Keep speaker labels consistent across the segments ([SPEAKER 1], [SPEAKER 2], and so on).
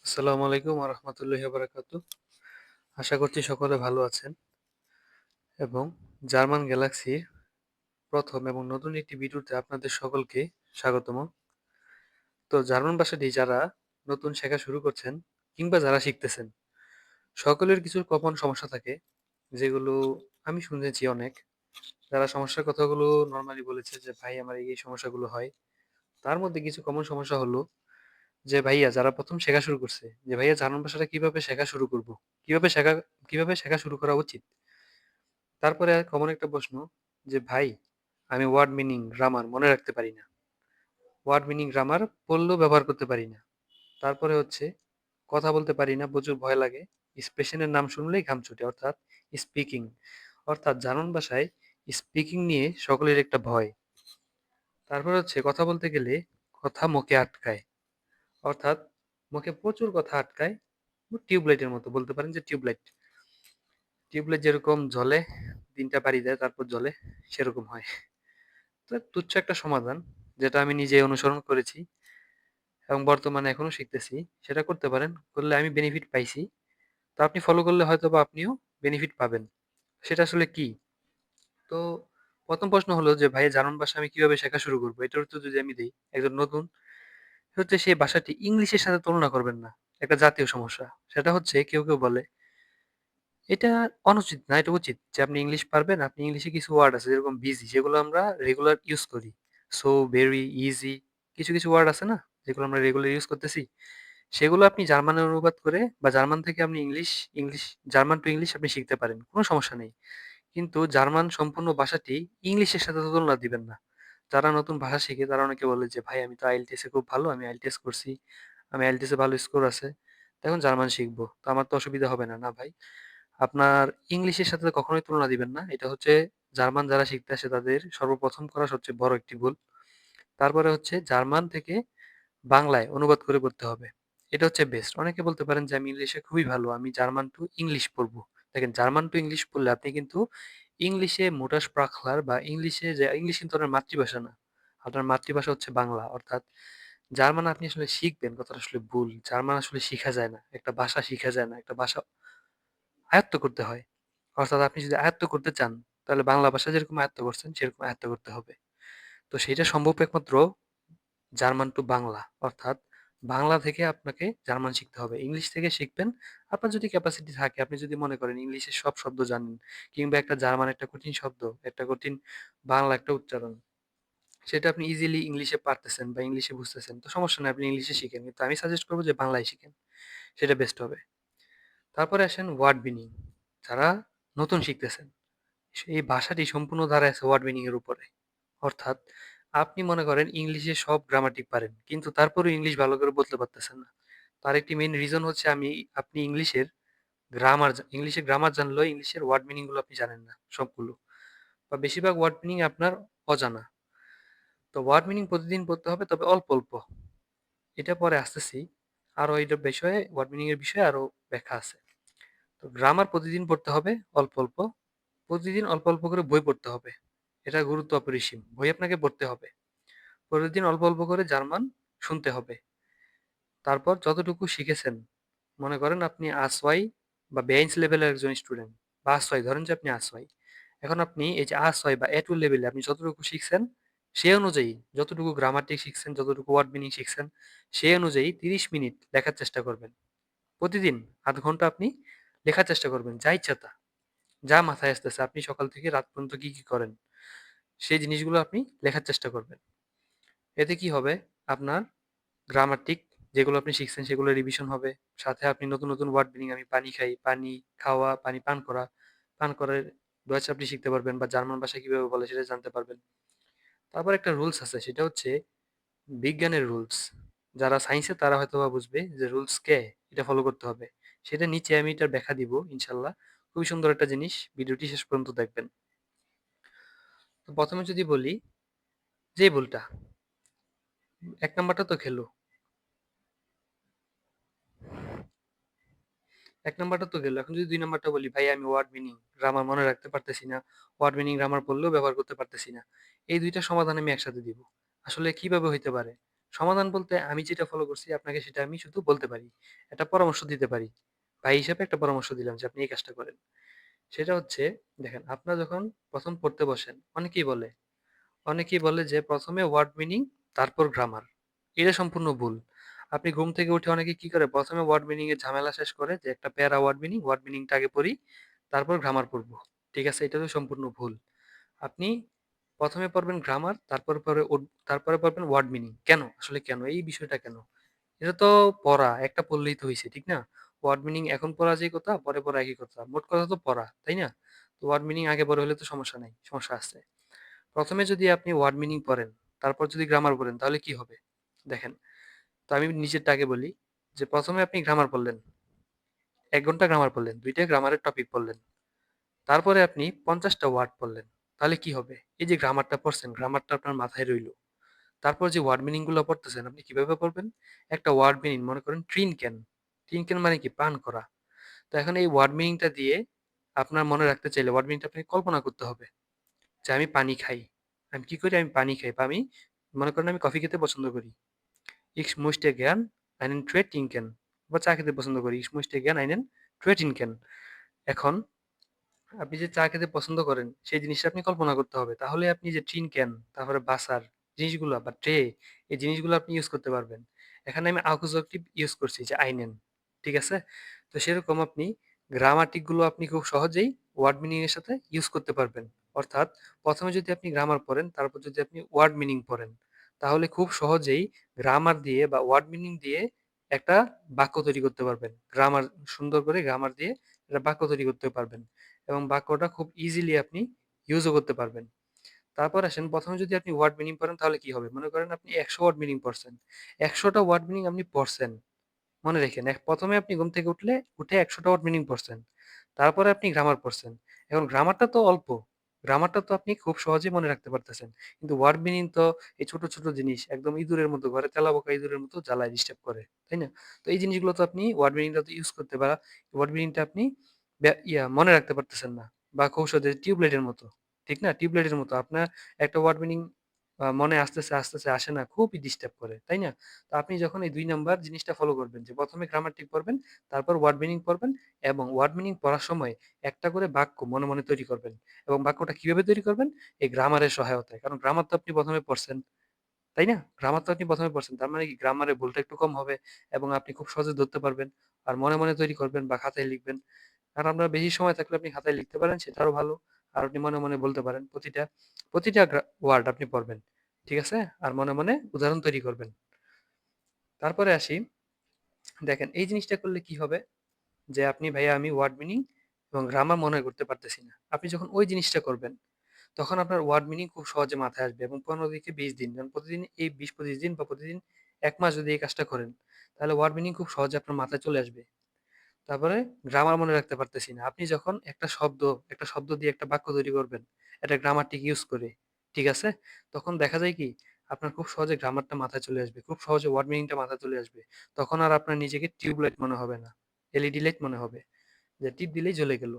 [SPEAKER 1] আসসালামু আলাইকুম ওয়া রাহমাতুল্লাহি ওয়া বারাকাতুহু। আশা করছি সকলে ভালো আছেন এবং জার্মান গ্যালাক্সির ১ম এবং নতুন একটি ভিডিওতে আপনাদের সকলকে স্বাগতম। তো জার্মান ভাষাটি যারা নতুন শেখা শুরু করছেন কিংবা যারা শিখতেছেন, সকলের কিছু কমন সমস্যা থাকে যেগুলো আমি শুনেছি অনেক। যারা সমস্যার কথাগুলো নরমালি বলেছে যে, "ভাই আমার এই সমস্যাগুলো হয়।" তার মধ্যে কিছু কমন সমস্যা হলো যে, ভাইয়া যারা ১ম শেখা শুরু করছে যে, "ভাইয়া জার্মান ভাষাটা কিভাবে শেখা শুরু করব? কিভাবে শেখা কিভাবে শেখা শুরু করা উচিত?" তারপরে কমন একটা প্রশ্ন যে ভাই আমি ওয়ার্ড মিনিং গ্রামার মনে রাখতে পারি না, ওয়ার্ড মিনিং গ্রামার পড়লেও ব্যবহার করতে পারি না। তারপরে হচ্ছে কথা বলতে পারি না, প্রচুর ভয় লাগে, স্পেশনের নাম শুনলেই ঘাম ছুটে, অর্থাৎ স্পিকিং। অর্থাৎ জার্মান ভাষায় স্পিকিং নিয়ে সকলের একটা ভয়। তারপরে হচ্ছে কথা বলতে গেলে কথা মুখে আটকায়, অর্থাৎ মুখে প্রচুর কথা আটকায়। টিউবলাইটের মতো বলতে পারেন যে টিউবলাইট, টিউবলাইট যেরকম জ্বলে, দিনটা পাড়ি দেয় তারপর জ্বলে, সেরকম হয়। তো তুচ্ছ একটা সমাধান, যেটা আমি নিজে অনুসরণ করেছি এবং বর্তমানে এখনো শিখতেছি। সেটা করতে পারেন, করলে আমি বেনিফিট পাইছি। তো আপনি ফলো করলে হয়তোবা আপনিও বেনিফিট পাবেন। সেটা আসলে কি? তো ১ম প্রশ্ন হলো যে ভাই জার্মান ভাষা আমি কিভাবে শেখা শুরু করব? এটার উত্তর যদি আমি দেই, একজন নতুন হচ্ছে সেই ভাষাটি ইংলিশের সাথে তুলনা করবেন না। একটা জাতীয় সমস্যা। সেটা হচ্ছে কেউ বলে এটা অনুচিত না, এটা উচিত যে আপনি ইংলিশ পারবেন, আপনি ইংলিশে কিছু ওয়ার্ড আছে যেরকম বিজি, যেগুলো আমরা রেগুলার ইউজ করি। সো, ভেরি, ইজি, কিছু ওয়ার্ড আছে না? যেগুলো আমরা রেগুলার ইউজ করতেছি। সেগুলো আপনি জার্মানে অনুবাদ করে বা জার্মান থেকে আপনি ইংলিশ জার্মান টু ইংলিশ আপনি শিখতে পারেন। কোনো সমস্যা নেই। কিন্তু জার্মান সম্পূর্ণ ভাষাটি ইংলিশের সাথে তো তুলনা দিবেন না। যারা নতুন ভাষা শিখে তারা অনেকে বলে যে, "ভাই আমি তো আইএলটিএস এ খুব ভালো। আমি আইএলটিএস করছি। আমি আইএলটিএস এ ভালো স্কোর আছে। তো এখন জার্মান শিখব। তো আমার তো অসুবিধা হবে না।" না ভাই। আপনার ইংলিশের সাথে কখনোই তুলনা দিবেন না। এটা হচ্ছে জার্মান যারা শিখতে আসে তাদের সর্বপ্রথম করা সবচেয়ে বড় একটি ভুল। তারপরে হচ্ছে জার্মান থেকে বাংলায় অনুবাদ করে পড়তে হবে। এটা হচ্ছে বেস্ট। অনেকে বলতে পারেন যে আমি ইংলিশে খুবই ভালো। আমি জার্মান টু ইংলিশ পড়বো। দেখেন জার্মান টু ইংলিশ পড়লে আপনি কিন্তু ইংলিশে Muttersprachler বা ইংলিশে যে ইংলিশ কিন্তু আপনার মাতৃভাষা না। আপনার মাতৃভাষা হচ্ছে বাংলা। অর্থাৎ জার্মান আপনি আসলে শিখবেন কথাটা আসলে ভুল। জার্মান আসলে শিখা যায় না। একটা ভাষা শিখা যায় না। একটা ভাষা আয়ত্ত করতে হয়। অর্থাৎ আপনি যদি আয়ত্ত করতে চান, তাহলে বাংলা ভাষা যেরকম আয়ত্ত করছেন, সেরকম আয়ত্ত করতে হবে। তো সেইটা সম্ভব একমাত্র জার্মান টু বাংলা। অর্থাৎ বাংলা থেকে আপনাকে জার্মান শিখতে হবে। ইংলিশ থেকে শিখবেন। আপনার যদি ক্যাপাসিটি থাকে, আপনি যদি মনে করেন ইংলিশের সব শব্দ জানেন, কিংবা একটা জার্মান একটা কঠিন শব্দ, একটা কঠিন বাংলা একটা উচ্চারণ, সেটা আপনি ইজিলি ইংলিশে পারতেছেন বা ইংলিশে বুঝতেছেন, তো সমস্যা নাই, আপনি ইংলিশে শিখেন। কিন্তু আমি সাজেস্ট করব যে বাংলায় শিখেন। সেটা বেস্ট হবে। তারপরে আসেন ওয়ার্ড মিনিং। যারা নতুন শিখতেছেন, এই ভাষাটি সম্পূর্ণ দাঁড়ায় আছে ওয়ার্ড মিনিং এর উপরে। অর্থাৎ আপনি মনে করেন ইংলিশে সব গ্রামাটিক পারেন, কিন্তু তারপরেও ইংলিশ ভালো করে বলতে পারতেছেন না। তার একটি মেইন রিজন হচ্ছে আপনি ইংলিশের গ্রামার জানলেও ইংলিশের ওয়ার্ড মিনিং গুলো আপনি জানেন না সবগুলো, বা বেশিরভাগ ওয়ার্ড মিনিং আপনার অজানা। তো ওয়ার্ড মিনিং প্রতিদিন পড়তে হবে, তবে অল্প অল্প। এটা পরে আসতেছি, আরো এটার বিষয়ে, ওয়ার্ড মিনিং এর বিষয়ে আরো ব্যাখ্যা আছে। তো গ্রামার প্রতিদিন পড়তে হবে অল্প অল্প। প্রতিদিন অল্প অল্প করে বই পড়তে হবে। এটা গুরুত্ব অপরিসীম। বই আপনাকে পড়তে হবে। প্রতিদিন অল্প অল্প করে জার্মান শুনতে হবে। তারপর যতটুকু শিখেছেন, মনে করেন আপনি A2 বা B1 লেভেলের একজন স্টুডেন্ট, বা A2, ধরেন যে আপনি A2। এখন আপনি এই যে A2 বা A2 লেভেলে আপনি যতটুকু শিখছেন, সে অনুযায়ী যতটুকু গ্রামাটিক শিখছেন, যতটুকু ওয়ার্ড মিনিং শিখছেন, সেই অনুযায়ী 30 মিনিট লেখার চেষ্টা করবেন। প্রতিদিন আধ ঘন্টা আপনি লেখার চেষ্টা করবেন, যা ইচ্ছা তা, যা মাথায় আসতেছে। আপনি সকাল থেকে রাত পর্যন্ত কি করেন, সেই জিনিসগুলো আপনি লেখার চেষ্টা করবেন। এতে কি হবে, আপনার গ্রামাটিক যেগুলো আপনি শিখছেন সেগুলো রিভিশন হবে। সাথে আপনি নতুন ওয়ার্ড মিনিং, আমি পানি খাই, পানি খাওয়া, পানি পান করা, পান করার ডয়েচ আপনি শিখতে পারবেন, বা জার্মান ভাষায় কিভাবে বলে সেটা জানতে পারবেন। তারপর একটা রুলস আছে, সেটা হচ্ছে বিজ্ঞানের রুলস। যারা সায়েন্সে তারা হয়তোবা বুঝবে যে রুলস কে, এটা ফলো করতে হবে। সেটা নিচে আমি এটার ব্যাখ্যা দিব ইনশাল্লাহ। খুবই সুন্দর একটা জিনিস, ভিডিওটি শেষ পর্যন্ত দেখবেন। তো প্রথমে যদি বলি যে ভুলটা, ১ নাম্বারটা তো খেলো। ১ নাম্বারটা তো গেল। এখন যদি ২ নাম্বারটা বলি, ভাই আমি ওয়ার্ড মিনিং, গ্রামার মনে রাখতে পারতেছি না। ওয়ার্ড মিনিং, গ্রামার পড়লেও ব্যবহার করতে পারতেছি না। এই ২ টা সমাধান আমি একসাথে দিব। আসলে কিভাবে হইতে পারে? সমাধান বলতে আমি যেটা ফলো করছি আপনাকে সেটা আমি শুধু বলতে পারি। একটা পরামর্শ দিতে পারি। ভাই হিসেবে একটা পরামর্শ দিলাম যে আপনি এই কাজটা করেন। সেটা হচ্ছে দেখেন আপনারা যখন ১ম পড়তে বসেন অনেকেই বলে যে ১ম এ ওয়ার্ড মিনিং তারপর গ্রামার। এটা সম্পূর্ণ ভুল। আপনি ঘুম থেকে উঠে অনেকে কি করে ১ম এ ওয়ার্ড মিনিং এর ঝামেলা শেষ করে যে একটা প্যারা ওয়ার্ড মিনিং টা আগে পড়ি, তারপর গ্রামার পড়বো। ঠিক আছে? এটা তো সম্পূর্ণ ভুল। আপনি ১ম এ পড়বেন গ্রামার, তারপরে পড়বেন ওয়ার্ড মিনিং। কেন? আসলে কেন? এই বিষয়টা কেন? এটা তো পড়া, একটা পড়লেই তো হইছে, ঠিক না? ওয়ার্ড মিনিং এখন পড়া যেই কথা, পরে পড়া একই কথা। মোট কথা তো পড়া, তাই না? তো ওয়ার্ড মিনিং আগে পরে হলে তো সমস্যা নাই, সমস্যা আছে। ১ম এ যদি আপনি ওয়ার্ড মিনিং পড়েন, তারপর যদি গ্রামার পড়েন তাহলে কি হবে? দেখেন, তো আমি নিজেরটা আগে বলি যে ১ম এ আপনি গ্রামার পড়লেন, ১ ঘন্টা গ্রামার পড়লেন, ২ টা গ্রামারের টপিক পড়লেন। তারপরে আপনি ৫০ টা ওয়ার্ড পড়লেন। তাহলে কি হবে? এই যে গ্রামারটা পড়ছেন, গ্রামারটা আপনার মাথায় রইলো। তারপর যে ওয়ার্ড মিনিং গুলো পড়তেছেন, আপনি কিভাবে পড়বেন? একটা ওয়ার্ড মিনিং মনে করেন ট্রিন ক্যান। ট্রিন ক্যান মানে কি? পান করা। তো এখন এই ওয়ার্ড মিনিংটা দিয়ে আপনার মনে রাখতে চাইলে ওয়ার্ড মিনিংটা আপনাকে কল্পনা করতে হবে যে আমি পানি খাই। আমি কি করি? আমি পানি খাই বা আমি মনে করেন আমি কফি খেতে পছন্দ করি। Ich möchte gern einen Tee trinken। বা চা খেতে পছন্দ করি। Ich möchte gern einen Tee trinken। এখন আপনি যে চা খেতে পছন্দ করেন সেই জিনিসটা আপনি কল্পনা করতে হবে। তাহলে আপনি যে টিন ক্যান, তারপরে বাসার জিনিসগুলা বা ট্রে, এই জিনিসগুলো আপনি ইউজ করতে পারবেন। এখানে আমি অ্যাকুজাটিভ ইউজ করছি যে আইনেন। ঠিক আছে? তো সেরকম আপনি গ্রামাটিক গুলো আপনি খুব সহজেই ওয়ার্ড মিনিং এর সাথে ইউজ করতে পারবেন। অর্থাৎ ১ম এ যদি আপনি গ্রামার পড়েন, তারপর যদি আপনি ওয়ার্ড মিনিং পড়েন, তাহলে খুব সহজেই গ্রামার দিয়ে বা ওয়ার্ড মিনিং দিয়ে একটা বাক্য তৈরি করতে পারবেন। সুন্দর করে গ্রামার দিয়ে একটা বাক্য তৈরি করতে পারবেন। এবং বাক্যটা খুব ইজিলি আপনি ইউজও করতে পারবেন। তারপর আসেন ১ম এ যদি আপনি ওয়ার্ড মিনিং পড়েন তাহলে কি হবে? মনে করেন আপনি ১০০ ওয়ার্ড মিনিং পড়ছেন। ১০০ টা ওয়ার্ড মিনিং আপনি পড়ছেন। মনে রেখেন ১ম এ আপনি ঘুম থেকে উঠে ১০০ টা ওয়ার্ড মিনিং পড়ছেন। তারপরে আপনি গ্রামার পড়ছেন। এখন গ্রামারটা তো অল্প। গ্রামারটা তো আপনি খুব সহজেই মনে রাখতে পারতেছেন। কিন্তু ওয়ার্ড মিনিং তো এই ছোট, ছোট জিনিস একদম ইঁদুরের মতো ঘরে তেলাপোকা ইঁদুরের মতো জ্বালায় ডিস্টার্ব করে। তাই না? তো এই জিনিসগুলো তো আপনি ওয়ার্ড মিনিংটা তো ইউজ করতে পারা ওয়ার্ড মিনিংটা আপনি মনে রাখতে পারতেছেন না। বা কৌশলে টিউবলাইটের মতো। ঠিক না? টিউবলাইটের মতো আপনার একটা ওয়ার্ড মিনিং মনে আসতেছে আসে না। খুবই ডিস্টার্ব করে। তাই না? তো আপনি যখন এই ২ নাম্বার জিনিসটা ফলো করবেন যে ১ম এ গ্রামারটিক পড়বেন, তারপর ওয়ার্ড মিনিং পড়বেন এবং ওয়ার্ড মিনিং পড়ার সময় একটা করে বাক্য মনে, মনে তৈরি করবেন। এবং বাক্যটা কিভাবে তৈরি করবেন? এই গ্রামারের সহায়তায়। কারণ গ্রামার তো আপনি ১ম এ পড়ছেন। তাই না? গ্রামার তো আপনি ১ম এ পড়ছেন। তার মানে কি গ্রামারে ভুলটা একটু কম হবে এবং আপনি খুব সহজে ধরতে পারবেন। আর মনে, মনে তৈরি করবেন বা খাতায় লিখবেন। আর আপনার বেশি সময় থাকলে আপনি খাতায় লিখতে পারেন, সেটা আরো ভালো। আর আপনি মনে, মনে বলতে পারেন। প্রতিটা ওয়ার্ড আপনি পড়বেন। ঠিক আছে? আর মনে, মনে উদাহরণ তৈরি করবেন। তারপরে আসি, দেখেন এই জিনিসটা করলে কি হবে? যে আপনি ভাইয়া আমি ওয়ার্ড মিনিং এবং গ্রামার মনে করতে পারতেছি না। আপনি যখন ওই জিনিসটা করবেন, তখন আপনার ওয়ার্ড মিনিং খুব সহজে মাথায় আসবে এবং ১৫ থেকে ২০ দিন, যেমন প্রতিদিন এই ২০-২৫ দিন বা প্রতিদিন ১ মাস যদি এই কাজটা করেন, তাহলে ওয়ার্ড মিনিং খুব সহজে আপনার মাথায় চলে আসবে। তারপরে গ্রামার মনে রাখতে পারতেছি না। আপনি যখন একটা শব্দ দিয়ে একটা বাক্য তৈরি করবেন, একটা গ্রামারটিক ইউজ করে, ঠিক আছে? তখন দেখা যায় কি? আপনার খুব সহজে গ্রামারটা মাথায় চলে আসবে। খুব সহজে ওয়ার্ড মিনিংটা মাথায় চলে আসবে। তখন আর আপনার নিজেকে টিউবলাইট মনে হবে না। এলইডি লাইট মনে হবে। যে টিপ দিলেই জ্বলে গেল।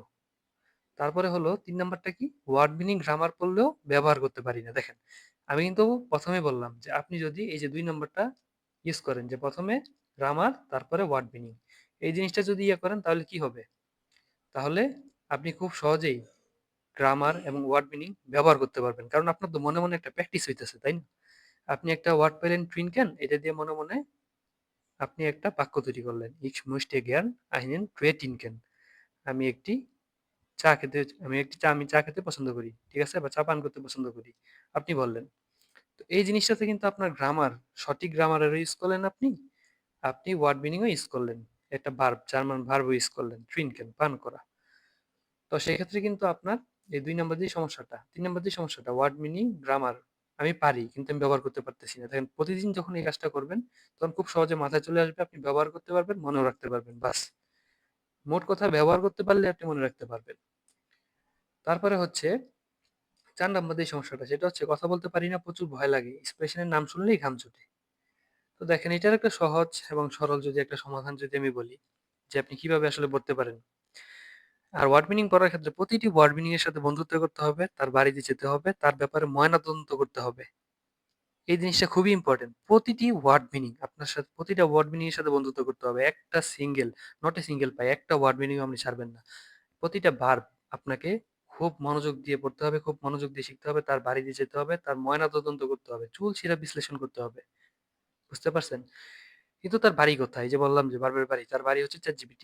[SPEAKER 1] তারপরে হলো ৩ নাম্বারটা কি? ওয়ার্ড মিনিং গ্রামার পড়লেও ব্যবহার করতে পারি না। দেখেন, আমি কিন্তু ১ম এ বললাম যে আপনি যদি এই যে ২ নাম্বারটা ইউজ করেন যে ১ম এ গ্রামার তারপরে ওয়ার্ড মিনিং। এই জিনিসটা যদি করেন তাহলে কি হবে? তাহলে আপনি খুব সহজেই গ্রামার এবং ওয়ার্ড মিনিং ব্যবহার করতে পারবেন। কারণ আপনার তো মনে, মনে একটা প্র্যাকটিস হইতেছে, তাই না? আপনি একটা ওয়ার্ড পেলেন টুইনকেন, এটা দিয়ে মনে, মনে আপনি একটা বাক্য তৈরি করলেন। Ich möchte gern einen Tee trinken। আমি একটি আমি চা খেতে পছন্দ করি। ঠিক আছে? বা চা পান করতে পছন্দ করি। আপনি বললেন। তো এই জিনিসটাতে কিন্তু আপনার সঠিক গ্রামারেরও ইউজ করলেন আপনি। আপনি ওয়ার্ড মিনিং ও ইউজ করলেন। একটা জার্মান ভার্ব ও ইউজ করলেন। ট্রিনকেন পান করা। তো সেক্ষেত্রে কিন্তু আপনার এই ২ নাম্বার দিয়ে সমস্যাটা। ৩ নাম্বার দিয়ে সমস্যাটা ওয়ার্ড মিনিং, গ্রামার আমি পারি কিন্তু আমি ব্যবহার করতে পারতেছি না। দেখেন প্রতিদিন যখন এই কাজটা করবেন তখন খুব সহজে মাথায় চলে আসবে। আপনি ব্যবহার করতে পারবেন, মনেও রাখতে পারবেন। বাস। মোট কথা ব্যবহার করতে পারলে আপনি মনে রাখতে পারবেন। তারপরে হচ্ছে ৪ নাম্বার যে সমস্যাটা সেটা হচ্ছে কথা বলতে পারি না, প্রচুর ভয় লাগে। এক্সপ্রেশনের নাম শুনলেই ঘাম ছুটে। তো দেখেন এটার একটা সহজ এবং সরল যদি একটা সমাধান যদি আমি বলি যে আপনি কিভাবে আসলে পড়তে পারেন। আর ওয়ার্ড মিনিং পড়ার ক্ষেত্রে প্রতিটি ওয়ার্ড মিনিং এর সাথে বন্ধুত্ব করতে হবে, তার বাড়িতে যেতে হবে, তার ব্যাপারে ময়নাতদন্ত করতে হবে। এই জিনিসটা খুবই ইম্পর্টেন্ট। প্রতিটি ওয়ার্ড মিনিং আপনার সাথে প্রতিটা ওয়ার্ড মিনিং এর সাথে বন্ধুত্ব করতে হবে। একটা সিঙ্গেল, নট এ সিঙ্গেল পাই, একটা ওয়ার্ড মিনিং আপনি ছাড়বেন না। প্রতিটা ভার্ব আপনাকে খুব মনোযোগ দিয়ে পড়তে হবে, খুব মনোযোগ দিয়ে শিখতে হবে, তার বাড়ি দিয়ে যেতে হবে, তার ময়নাতদন্ত করতে হবে, চুল-ছিঁড়া বিশ্লেষণ করতে হবে। বুঝতে পারছেন? কিন্তু তার বাড়ি কোথায়? এই যে বললাম যে ভার্বের বাড়ি, তার বাড়ি হচ্ছে ChatGPT।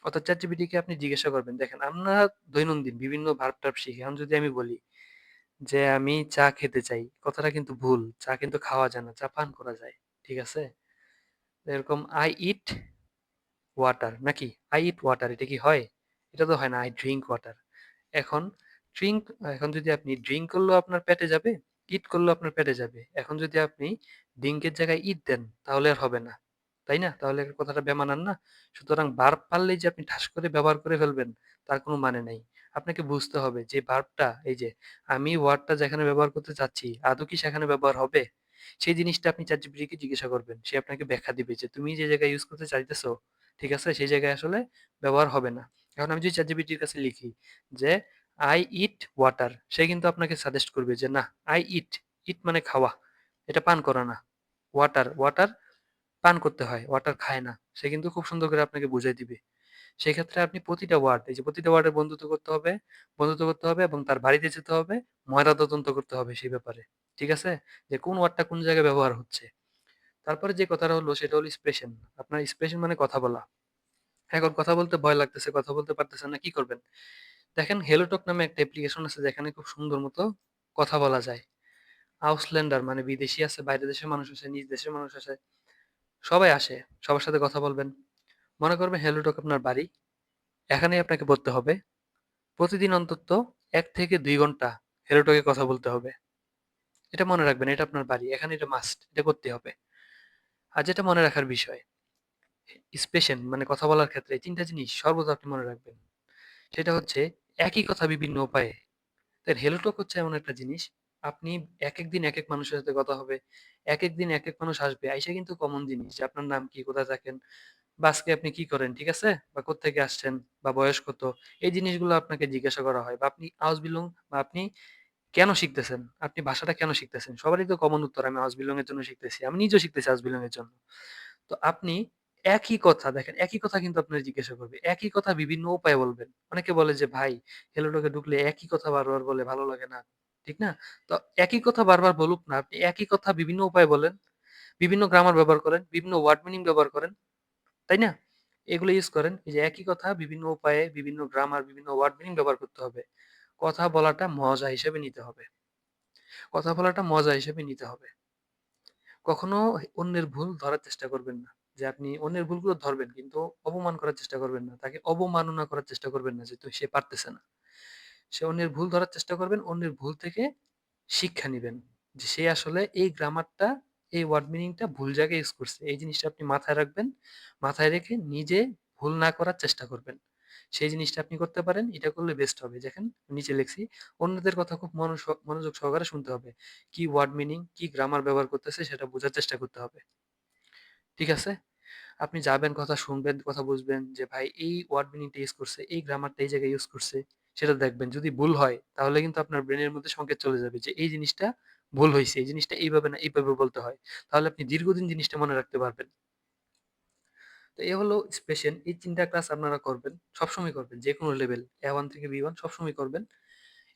[SPEAKER 1] অর্থাৎ ChatGPT কে আপনি জিজ্ঞাসা করবেন। দেখেন আমরা দৈনন্দিন বিভিন্ন ভার্ব-টার্ব শিখি। এখন যদি আমি বলি যে আমি চা খেতে চাই, কথাটা কিন্তু ভুল। চা কিন্তু খাওয়া যায় না, চা পান করা যায়। ঠিক আছে? এরকম I eat ওয়াটার নাকি? I eat water এটা কি হয়? এটা তো হয় না। I drink water। এখন ড্রিংক এখন যদি আপনি ড্রিংক করলেও আপনার পেটে যাবে, ইট করলেও আপনার পেটে যাবে। এখন যদি আপনি ড্রিংকের জায়গায় ইট দেন তাহলে আর হবে না। তাই না? তাহলে কথাটা বেমানান না? সুতরাং ভার্ব পারলেই যে আপনি ঠাস করে ব্যবহার করে ফেলবেন তার কোনো মানে নেই। আপনাকে বুঝতে হবে যে ভার্বটা এই যে আমি ওয়ার্ডটা যেখানে ব্যবহার করতে চাচ্ছি আদৌ কি সেখানে ব্যবহার হবে? সেই জিনিসটা আপনি ChatGPT কে জিজ্ঞাসা করবেন। সে আপনাকে ব্যাখ্যা দিবে যে তুমি যে জায়গায় ইউজ করতে চাইতেছো, ঠিক আছে? সেই জায়গায় আসলে ব্যবহার হবে না। এখন আমি যদি ChatGPT র কাছে লিখি যে আই ইট ওয়াটার, সে কিন্তু আপনাকে সাজেস্ট করবে যে না, আই ইট, ইট মানে খাওয়া, এটা পান করা না। ওয়াটার, ওয়াটার পান করতে হয়, ওয়াটার খায় না। সে কিন্তু খুব সুন্দর করে আপনাকে বুঝাই দিবে। সেক্ষেত্রে আপনি প্রতিটা ওয়ার্ড, এই যে প্রতিটা ওয়ার্ডের বন্ধুত্ব করতে হবে এবং তার বাড়িতে যেতে হবে, ময়না তদন্ত করতে হবে সেই ব্যাপারে। ঠিক আছে? যে কোন ওয়ার্ডটা কোন জায়গায় ব্যবহার হচ্ছে। তারপরে যে কথাটা হলো সেটা হলো এক্সপ্রেশন। আপনার এক্সপ্রেশন মানে কথা বলা। এখন কথা বলতে ভয় লাগতেছে, কথা বলতে পারতেছেন না, কি করবেন? দেখেন হেলোটক নামে একটা অ্যাপ্লিকেশন আছে যেখানে খুব সুন্দর মতো কথা বলা যায়। আউসল্যান্ডার মানে বিদেশি আছে, বাইরের দেশের মানুষ আছে, নিজ দেশের মানুষ আছে, সবাই আসে। সবার সাথে কথা বলবেন। মনে করবেন হেলোটক আপনার বাড়ি। এখানেই আপনাকে পড়তে হবে। প্রতিদিন অন্তত ১ থেকে ২ ঘন্টা হেলোটকে কথা বলতে হবে। এটা মনে রাখবেন, এটা আপনার বাড়ি। এখানে এটা মাস্ট, এটা করতে হবে। আর যেটা মনে রাখার বিষয়, এক্সপ্রেশন মানে কথা বলার ক্ষেত্রে ৩ টা জিনিস সর্বদা আপনি মনে রাখবেন। সেটা হচ্ছে একই কথা বিভিন্ন উপায়ে। তাই হেলোটক হচ্ছে এমন একটা জিনিস, আপনি একেক দিন একেক মানুষের সাথে কথা হবে, একেক দিন একেক মানুষ আসবে। আইসা কিন্তু কমন জিনিস যে আপনার নাম কি, কোথায় থাকেন, বা আজকে আপনি কি করেন, ঠিক আছে? বা কোত্থেকে আসছেন, বা বয়স কত? এই জিনিসগুলো আপনাকে জিজ্ঞাসা করা হয়। বা আপনি হাউস বিলং বা আপনি কেন শিখতেছেন? আপনি ভাষাটা কেন শিখতেছেন? সবারই তো কমন উত্তর, আমি হাউস বিলং এর জন্য শিখতেছি। আমি নিজেও শিখতেছি হাউস বিলং এর জন্য। তো আপনি একই কথা দেখেন, একই কথা কিন্তু আপনার জিজ্ঞাসা করবে। একই কথা বিভিন্ন উপায়ে বলবেন। অনেকে বলে যে, "ভাই, হেলোটকে ঢুকলে একই কথা বারবার বলে ভালো লাগে না।" ঠিক না? তো একই কথা বারবার বলুক না। আপনি একই কথা বিভিন্ন উপায়ে বলেন, বিভিন্ন গ্রামার ব্যবহার করেন, বিভিন্ন ওয়ার্ড মিনিং ব্যবহার করেন। তাই না? এগুলো ইউজ করেন। এই যে একই কথা বিভিন্ন উপায়ে, বিভিন্ন গ্রামার, বিভিন্ন ওয়ার্ড মিনিং ব্যবহার করতে হবে। কথা বলাটা মজা হিসেবে নিতে হবে। কথা বলাটা মজা হিসেবে নিতে হবে। কখনো অন্যের ভুল ধরার চেষ্টা করবেন না। যে আপনি অন্যের ভুলগুলো ধরবেন কিন্তু অপমান করার চেষ্টা করবেন না। তাকে অবমাননা করার চেষ্টা করবেন না যে সে পারতেছে না। সে অন্যের ভুল ধরার চেষ্টা করবেন, অন্যের ভুল থেকে শিক্ষা নিবেন। যে সে আসলে এই গ্রামারটা, এই ওয়ার্ড মিনিংটা ভুল জায়গায় ইউজ করছে। এই জিনিসটা আপনি মাথায় রাখবেন। মাথায় রেখে নিজে ভুল না করার চেষ্টা করবেন। সেই জিনিসটা আপনি করতে পারেন। এটা করলে বেস্ট হবে। দেখেন নিচে লিখছি, অন্যদের কথা খুব মনোযোগ সহকারে শুনতে হবে। কি ওয়ার্ড মিনিং, কি গ্রামার ব্যবহার করতেছে সেটা বোঝার চেষ্টা করতে হবে। ঠিক আছে? আপনি যাবেন, কথা শুনবেন, কথা বুঝবেন যে ভাই এই ওয়ার্ড মিনিংটা ইউজ করছে, এই গ্রামারটা এই জায়গায় ইউজ করছে, সেটা দেখবেন। যদি ভুল হয় তাহলে কিন্তু আপনার ব্রেনের মধ্যে সংকেত চলে যাবে যে এই জিনিসটা ভুল হইছে। এই জিনিসটা এইভাবে না এইভাবে বলতে হয়। তাহলে আপনি দীর্ঘদিন জিনিসটা মনে রাখতে পারবেন। তো এই হলো এক্সপ্রেশন। এই ৩ টা ক্লাস আপনারা করবেন। সবসময় করবেন। যেকোনো লেভেল A1 থেকে B1 সবসময় করবেন।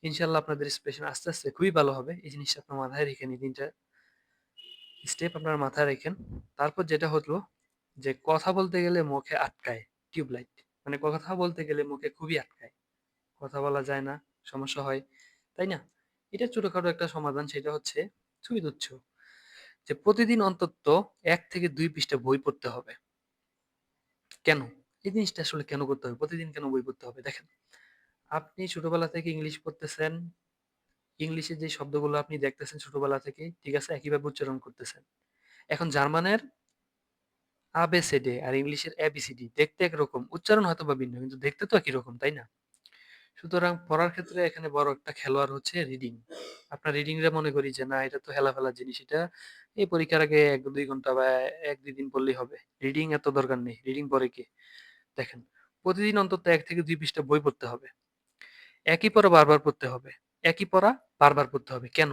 [SPEAKER 1] ইনশাআল্লাহ আপনাদের এক্সপ্রেশন আস্তে, আস্তে খুবই ভালো হবে। এই জিনিসটা আপনার মাথায় রেখে নিন। ৩ টা স্টেপ আপনারা মাথায় রাখেন। তারপর যেটা হলো যে কথা বলতে গেলে মুখে আটকায় টিউবলাইট। মানে কথা বলতে গেলে মুখে খুবই আটকায়। কথা বলা যায় না, সমস্যা হয়। তাই না? এটা ছোটখাটো একটা সমাধান, সেটা হচ্ছে খুবই তুচ্ছ। যে প্রতিদিন অন্তত ১ থেকে ২ পৃষ্ঠা বই পড়তে হবে। কেন? এই জিনিসটা আসলে কেন করতে হবে? প্রতিদিন কেন বই পড়তে হবে? দেখেন, আপনি ছোটবেলা থেকে ইংলিশ পড়তেছেন। ইংলিশের যে শব্দগুলো আপনি দেখতেছেন ছোটবেলা থেকেই, ঠিক আছে? একইভাবে উচ্চারণ করতেছেন। এখন জার্মানের আ-বে-সে-ডে আর ইংলিশের এ-বি-সি-ডি দেখতে একরকম, উচ্চারণ হয়তোবা ভিন্ন কিন্তু দেখতে তো একই রকম, তাই না? সুতরাং পড়ার ক্ষেত্রে এখানে বড় একটা খেলোয়াড় হচ্ছে রিডিং। আপনার রিডিংটা মনে করি যে না এটা তো হেলাফেলার জিনিস। এটা এই পরীক্ষার আগে ১-২ ঘন্টা বা ১-২ দিন পড়লেই হবে। রিডিং এত দরকার নেই। রিডিং পড়ে কে? দেখেন, প্রতিদিন অন্তত ১ থেকে ২ পৃষ্ঠা বই পড়তে হবে। একই পড়া বারবার পড়তে হবে। একই পড়া বারবার পড়তে হবে। কেন?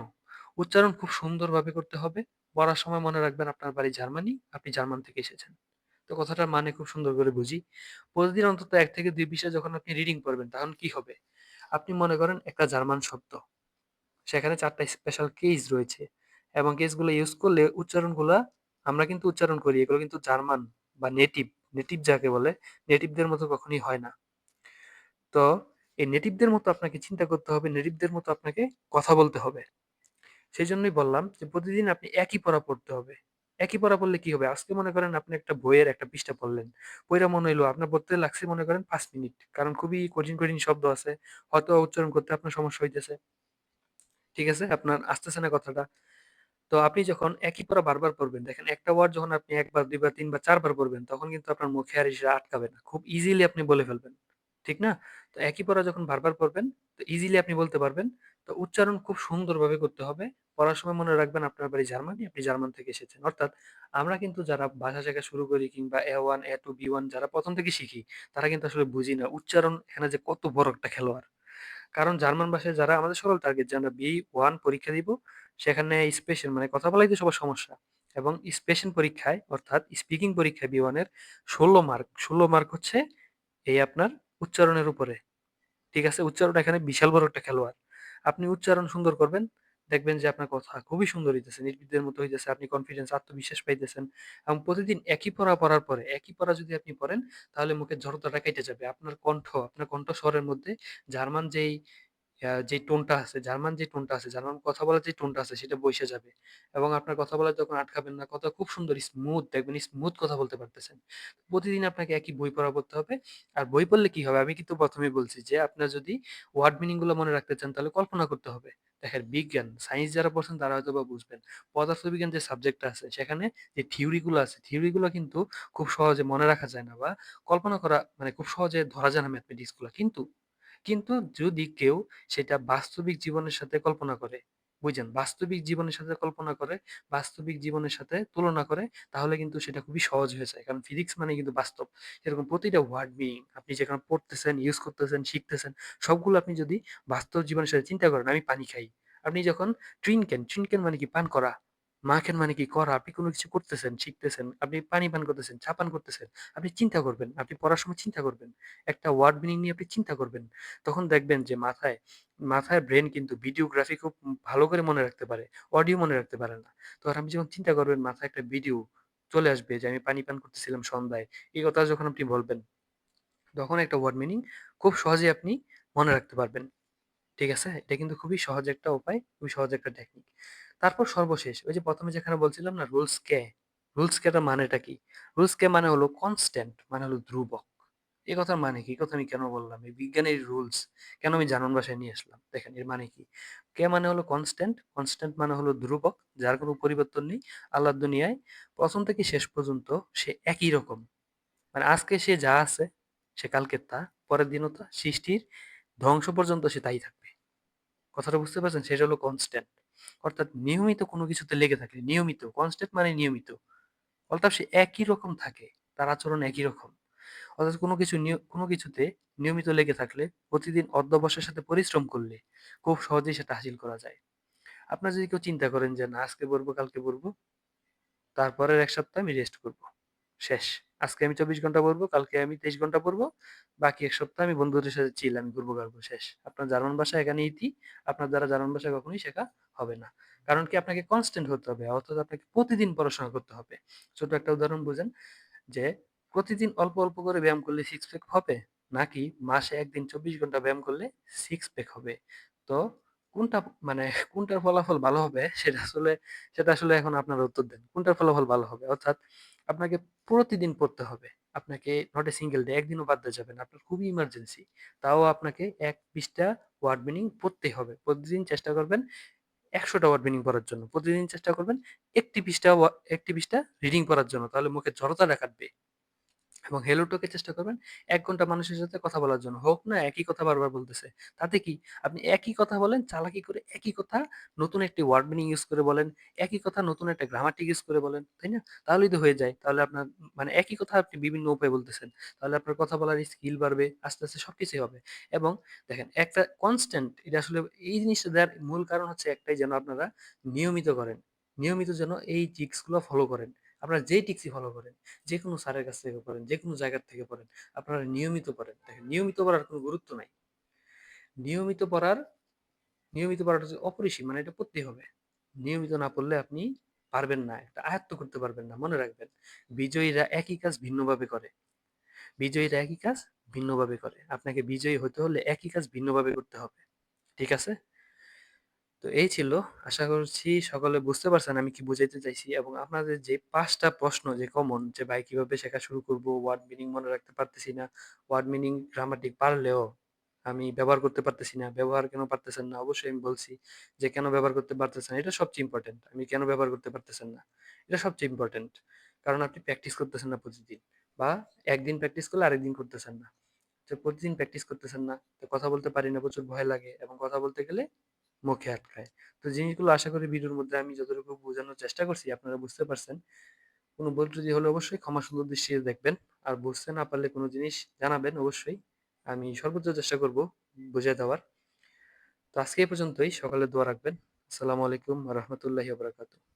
[SPEAKER 1] উচ্চারণ খুব সুন্দরভাবে করতে হবে। পড়ার সময় মনে রাখবেন আপনার বাড়ি জার্মানি, আপনি জার্মান থেকে এসেছেন। তো কথাটার মানে খুব সুন্দর করে বুঝি। প্রতিদিন অন্তত ১ থেকে ২ পৃষ্ঠা যখন আপনি রিডিং পড়বেন তখন কি হবে? আপনি মনে করেন একটা জার্মান শব্দ, সেখানে ৪ টা স্পেশাল কেস রয়েছে এবং কেসগুলো ইউজ করলে উচ্চারণগুলা আমরা কিন্তু উচ্চারণ করি। এগুলো কিন্তু জার্মান বা নেটিভ যাকে বলে, নেটিভদের মতো কখনোই হয় না। তো এই নেটিভদের মতো আপনাকে চিন্তা করতে হবে, নেটিভদের মতো আপনাকে কথা বলতে হবে। সেজন্যই বললাম যে প্রতিদিন আপনি একই পড়া পড়তে হবে। একই পড়া পড়লে কি হবে? আজকে মনে করেন আপনি একটা বইয়ের একটা পৃষ্ঠা পড়লেন। পইড়া মনে হইলো আপনার পড়তে লাগছে মনে করেন ৫ মিনিট। কারণ খুবই কঠিন শব্দ আছে। হয়তো উচ্চারণ করতে আপনার সমস্যা হইতেছে। ঠিক আছে? আপনার আসতেছে না কথাটা। তো আপনি যখন একই পড়া বারবার পড়বেন, দেখেন একটা ওয়ার্ড যখন আপনি ১ বার, ২ বার, ৩ বার, ৪ বার পড়বেন, তখন কিন্তু আপনার মুখে আর সেটা আটকাবে না। খুব ইজিলি আপনি বলে ফেলবেন। ঠিক না? তো একই পড়া যখন বারবার পড়বেন, তো ইজিলি আপনি বলতে পারবেন। তো উচ্চারণ খুব সুন্দরভাবে করতে হবে। পড়ার সময় মনে রাখবেন আপনার বাড়ি জার্মানি, আপনি জার্মান থেকে এসেছেন। অর্থাৎ আমরা কিন্তু যারা ভাষা শেখা শুরু করি কিংবা A1, A2, B1 যারা ১ম থেকে শিখি, তারা কিন্তু আসলে বুঝি না উচ্চারণ এখানে যে কত বড় একটা খেলোয়াড়। কারণ জার্মান ভাষায় যারা আমাদের সকল টার্গেট যে আমরা B1 পরীক্ষা দিব, সেখানে স্পেশাল মানে কথা বলাই তো সবার সমস্যা। এবং স্পেশাল পরীক্ষায় অর্থাৎ স্পিকিং পরীক্ষায় B1 এর ১৬ মার্ক, ১৬ মার্ক হচ্ছে এই আপনার উচ্চারণের উপরে। ঠিক আছে? উচ্চারণ এখানে বিশাল বড় একটা খেলোয়াড়। আপনি উচ্চারণ সুন্দর করবেন, দেখবেন যে আপনার কথা খুবই সুন্দর হইতেছে। নির্বিঘ্নের মতো হইতেছে। আপনি কনফিডেন্স, আত্মবিশ্বাস পাইতেছেন। এবং প্রতিদিন একই পড়া পড়ার পরে, একই পড়া যদি আপনি পড়েন, তাহলে মুখের জড়তাটা কেটে যাবে। আপনার কণ্ঠস্বরের মধ্যে জার্মান যেই টোনটা আছে, জার্মান কথা বলার যে টোনটা আছে সেটা বইসে যাবে। এবং আপনার কথা বলায় তখন আটকাবেন না। কথা খুব সুন্দর স্মুথ দেখবেন স্মুথ কথা বলতে পারতেছেন। প্রতিদিন আপনাকে একই বই পড়া পড়তে হবে। আর বই পড়লে কি হবে? আমি কিন্তু ১ম এই বলছি যে আপনার যদি ওয়ার্ড মিনিং গুলো মনে রাখতে চান তাহলে কল্পনা করতে হবে। দেখেন বিজ্ঞান, সায়েন্স যারা পড়ছেন তারা হয়তোবা বুঝবেন। পদার্থবিজ্ঞান যে সাবজেক্টটা আছে সেখানে যে থিওরি গুলো আছে, থিওরি গুলো কিন্তু খুব সহজে মনে রাখা যায় না বা কল্পনা করা মানে খুব সহজে ধরা যায় না ম্যাথমেটিক্স গুলা। কিন্তু যদি কেউ সেটা বাস্তবিক জীবনের সাথে কল্পনা করে, বুঝছেন? বাস্তবিক জীবনের সাথে কল্পনা করে, বাস্তবিক জীবনের সাথে তুলনা করে, তাহলে কিন্তু সেটা খুবই সহজ হয়ে যায়। কারণ ফিজিক্স মানে কিন্তু বাস্তব। এরকম প্রতিটা ওয়ার্ড মিনিং আপনি যেখানে পড়তেছেন, ইউজ করতেছেন, শিখতেছেন, সবগুলো আপনি যদি বাস্তব জীবনের সাথে চিন্তা করেন, আমি পানি খাই। আপনি যখন ট্রিনকেন মানে কি? পান করা। মাখেন মানে কি? করা। আপনি কোন কিছু করতেছেন, শিখতেছেন, আপনি পানি পান করতেছেন, চা পান করতেছেন। আপনি চিন্তা করবেন। আপনি পড়ার সময় চিন্তা করবেন। একটা ওয়ার্ড মিনিং নিয়ে আপনি চিন্তা করবেন। তখন দেখবেন যে মাথায় ব্রেন কিন্তু ভিডিওগ্রাফি খুব ভালো করে মনে রাখতে পারে। অডিও মনে রাখতে পারে না। তো আর আপনি যখন চিন্তা করবেন মাথায় একটা ভিডিও চলে আসবে যে আমি পানি পান করতেছিলাম সন্ধ্যায়। এই কথা যখন আপনি বলবেন, তখন একটা ওয়ার্ড মিনিং খুব সহজেই আপনি মনে রাখতে পারবেন। ঠিক আছে? এটা কিন্তু খুবই সহজ একটা উপায়, খুবই সহজ একটা টেকনিক। তারপর সর্বশেষ ওই যে ১ম এ যেখানে বলছিলাম না রুলস কে? রুলস কে টার মানেটা কি? রুলস কে মানে হলো কনস্ট্যান্ট মানে হলো ধ্রুবক। এই কথার মানে কি? এই কথা আমি কেন বললাম? এই বিজ্ঞানের রুলস কেন আমি জার্মান ভাষায় নিয়ে আসলাম? দেখেন এর মানে কি? কে মানে হলো কনস্ট্যান্ট, কনস্ট্যান্ট মানে হলো ধ্রুবক, যার কোনো পরিবর্তন নেই। আল্লাহর দুনিয়ায় ১ম থেকে শেষ পর্যন্ত সে একই রকম। মানে আজকে সে যা আছে, সে কালকের তা, পরের দিনও তা, সৃষ্টির ধ্বংস পর্যন্ত সে তাই থাকবে। কথাটা বুঝতে পারছেন? সেটা হলো কনস্ট্যান্ট। অর্থাৎ নিয়মিত কোনো কিছুতে লেগে থাকলে, নিয়মিত, কনস্ট্যান্ট মানে নিয়মিত। অর্থাৎ সে একই রকম থাকে। তার আচরণ একই রকম। অর্থাৎ কোনো কিছুতে নিয়মিত লেগে থাকলে, প্রতিদিন অধ্যবসায়ের সাথে পরিশ্রম করলে খুব সহজেই সেটা হাসিল করা যায়। আপনারা যদি কেউ চিন্তা করেন যে না আজকে পড়বো, কালকে পড়বো, তারপরের ১ সপ্তাহ আমি রেস্ট করব। শেষ। আজকে আমি ২৪ ঘন্টা পড়বো, কালকে আমি ২৩ ঘন্টা পড়বো। বাকি ১ সপ্তাহ আমি বন্ধুদের সাথে চিল, আমি ঘুরবো-ঘারবো, শেষ। আপনার জার্মান ভাষা এখানে ইতি। আপনার দ্বারা জার্মান ভাষা কখনোই শেখা হবে না। কারণ কি আপনাকে কনস্ট্যান্ট হতে হবে। অর্থাৎ আপনাকে প্রতিদিন পড়াশোনা করতে হবে। ছোট একটা উদাহরণ বুঝেন যে প্রতিদিন অল্প করে ব্যায়াম করলে সিক্স প্যাক হবে? নাকি মাসে ১ দিন ২৪ ঘন্টা ব্যায়াম করলে সিক্স প্যাক হবে? তো কোনটা মানে কোনটার ফলাফল ভালো হবে সেটা আসলে এখন আপনারা উত্তর দেন। কোনটার ফলাফল ভালো হবে? অর্থাৎ আপনাকে প্রতিদিন পড়তে হবে। আপনাকে নট এ সিঙ্গল ডে একদিনও বাদ দেওয়া যাবে না। আপনার খুবই ইমার্জেন্সি। তাও আপনাকে ১ পৃষ্ঠা ওয়ার্ড মিনিং পড়তেই হবে। প্রতিদিন চেষ্টা করবেন ১০০ টা ওয়ার্ড মিনিং পড়ার জন্য। প্রতিদিন চেষ্টা করবেন একটি পৃষ্ঠা রিডিং পড়ার জন্য। তাহলে মুখের জড়তাটা কাটবে। এবং হেলো টকে চেষ্টা করবেন ১ ঘন্টা মানুষের সাথে কথা বলার জন্য। হোক না একই কথা বারবার বলতেছে। তাতে কি? আপনি একই কথা বলেন, চালাকি করে একই কথা নতুন একটি ওয়ার্ড মিনিং ইউজ করে বলেন, একই কথা নতুন একটা গ্রামাটিক ইউজ করে বলেন, তাই না? তাহলেই তো হয়ে যায়। তাহলে আপনার মানে একই কথা আপনি বিভিন্ন উপায়ে বলতেছেন। তাহলে আপনার কথা বলার স্কিল বাড়বে, আস্তে, আস্তে সবকিছুই হবে। এবং দেখেন একটা কনস্ট্যান্ট এটা আসলে এই জিনিসটা দেওয়ার মূল কারণ হচ্ছে একটাই যেন আপনারা নিয়মিত করেন। নিয়মিত যেন এই ট্রিকস গুলো ফলো করেন। আপনারা যেই ট্রিক্সই ফলো করেন যেকোনো স্যারের কাছ থেকে পড়েন, যেকোনো জায়গার থেকে পড়েন, আপনারা নিয়মিত পড়েন। দেখেন নিয়মিত পড়ার কোনো গুরুত্ব নাই। নিয়মিত পড়ার নিয়মিত পড়াটা হচ্ছে অপরিসীম মানে এটা পড়তেই হবে। নিয়মিত না পড়লে আপনি পারবেন না। এটা আয়ত্ত করতে পারবেন না। মনে রাখবেন। বিজয়ীরা একই কাজ ভিন্নভাবে করে। বিজয়ীরা একই কাজ ভিন্নভাবে করে। আপনাকে বিজয়ী হতে হলে একই কাজ ভিন্নভাবে করতে হবে। ঠিক আছে? তো এই ছিল। আশা করছি সকলে বুঝতে পারছেন আমি কি বুঝাইতে চাইছি এবং আপনাদের যে ৫ টা প্রশ্ন যে কমন যে ভাই কিভাবে শেখা শুরু করব, ওয়ার্ড মিনিং মনে রাখতে পারতেছি না, ওয়ার্ড মিনিং গ্রামাটিক পারলেও আমি ব্যবহার করতে পারতেছি না। ব্যবহার কেন পারতেছেন না? অবশ্যই আমি বলছি যে কেন ব্যবহার করতে পারতেছেন না? এটা সবচেয়ে ইম্পোর্টেন্ট। আমি কেন ব্যবহার করতে পারতেছেন না? এটা সবচেয়ে ইম্পোর্টেন্ট। কারণ আপনি প্র্যাকটিস করতেছেন না প্রতিদিন বা একদিন প্র্যাকটিস করলে আরেকদিন করতেছেন না। তো প্রতিদিন প্র্যাকটিস করতেছেন না। তো কথা বলতে পারি না, প্রচুর ভয় লাগে এবং কথা বলতে গেলে মুখে আটকায়। তো জিনিসগুলো আশা করি ভিডিওর মধ্যে আমি যতটুকু বোঝানোর চেষ্টা করছি আপনারা বুঝতে পারছেন। কোনো ভুল ত্রুটি হলে অবশ্যই ক্ষমা সুন্দর দৃষ্টিতে দেখবেন। আর বুঝতে না পারলে কোনো জিনিস জানাবেন অবশ্যই। আমি সর্বোচ্চ চেষ্টা করব বুঝিয়ে দেওয়ার। তো আজকে এই পর্যন্তই। সকালে দোয়া রাখবেন। আসসালামু আলাইকুম ওয়া রাহমাতুল্লাহি ওয়া বারাকাতুহু।